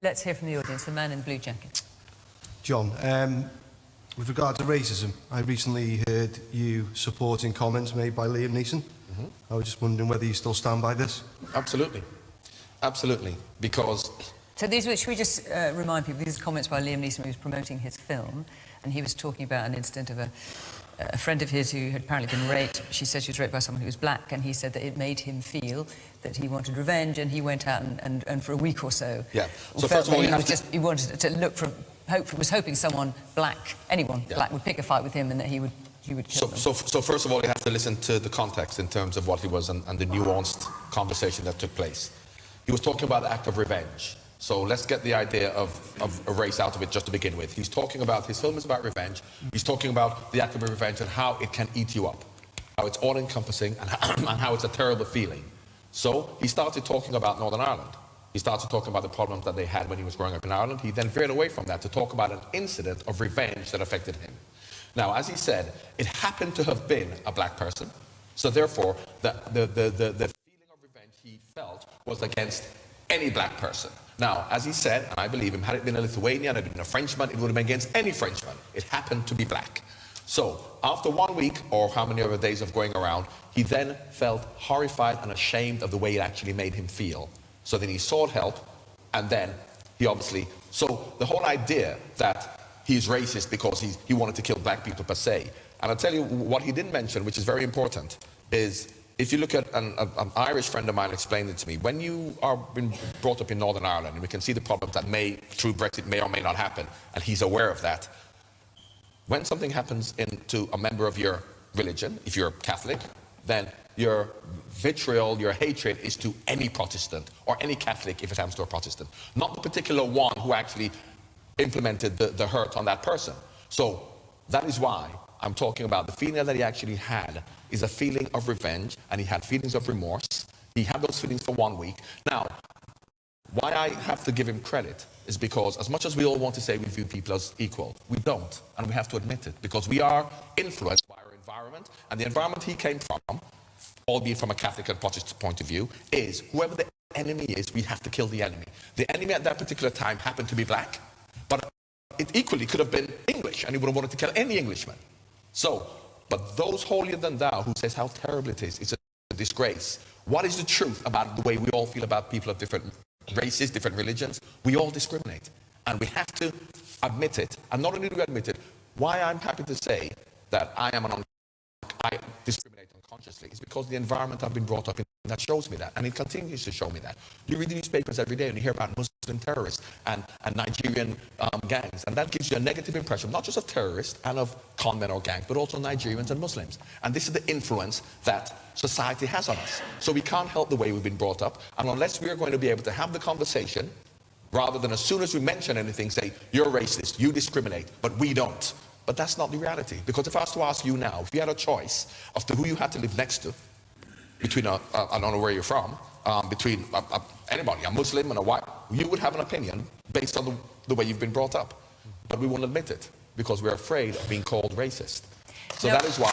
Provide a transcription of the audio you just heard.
Let's hear from the audience, the man in the blue jacket. John, with regard to racism, I recently heard you supporting comments made by Liam Neeson. I was just wondering whether you still stand by this. Absolutely. Absolutely. Because... So should we just remind people, these are comments by Liam Neeson who was promoting his film, and he was talking about an incident of a friend of his who had apparently been raped. She said she was raped by someone who was black, and he said that it made him feel that he wanted revenge, and he went out and for a week or so... Yeah. So first of all, he wanted to look for... was hoping someone black, anyone black, would pick a fight with him and that he would kill them. So first of all, you have to listen to the context in terms of what he was and the nuanced conversation that took place. He was talking about the act of revenge. So let's get the idea of a race out of it just to begin with. He's talking about, his film is about revenge. He's talking about the act of revenge and how it can eat you up, how it's all-encompassing and how it's a terrible feeling. So he started talking about Northern Ireland. He started talking about the problems that they had when he was growing up in Ireland. He then veered away from that to talk about an incident of revenge that affected him. Now, as he said, it happened to have been a black person. So therefore, the feeling of revenge he felt was against any black person. Now, as he said, and I believe him, had it been a Lithuanian, had it been a Frenchman, it would have been against any Frenchman. It happened to be black. So, after 1 week, or how many other days of going around, he then felt horrified and ashamed of the way it actually made him feel. So then he sought help, and then he obviously... So the whole idea that he's racist because he wanted to kill black people per se, and I'll tell you what he didn't mention, which is very important, is if you look at an Irish friend of mine explained it to me, when you are been brought up in Northern Ireland, and we can see the problems that through Brexit may or may not happen, and he's aware of that, when something happens to a member of your religion, if you're Catholic, then your vitriol, your hatred is to any Protestant or any Catholic if it happens to a Protestant, not the particular one who actually implemented the hurt on that person. So that is why I'm talking about the feeling that he actually had is a feeling of revenge, and he had feelings of remorse. He had those feelings for 1 week. Now, why I have to give him credit is because as much as we all want to say we view people as equal, we don't, and we have to admit it, because we are influenced by our environment, and the environment he came from, albeit from a Catholic and Protestant point of view, is whoever the enemy is, we have to kill the enemy. The enemy at that particular time happened to be black, but it equally could have been English, and he would have wanted to kill any Englishman. So, but those holier than thou who says how terrible it is, it's a disgrace. What is the truth about the way we all feel about people of different races, different religions? We all discriminate, and we have to admit it. And not only do we admit it, why I'm happy to say that I discriminate unconsciously is because the environment I've been brought up in that shows me that, and it continues to show me that. You read the newspapers every day and you hear about Muslim terrorists and Nigerian gangs, and that gives you a negative impression, not just of terrorists and of conmen or gangs, but also Nigerians and Muslims. And this is the influence that society has on us. So we can't help the way we've been brought up, and unless we are going to be able to have the conversation, rather than as soon as we mention anything say, you're racist, you discriminate, but we don't. But that's not the reality, because if I was to ask you now, if you had a choice of who you had to live next to, between I don't know where you're from, between anybody, a Muslim and a white, you would have an opinion based on the way you've been brought up. But we won't admit it, because we're afraid of being called racist. So that is why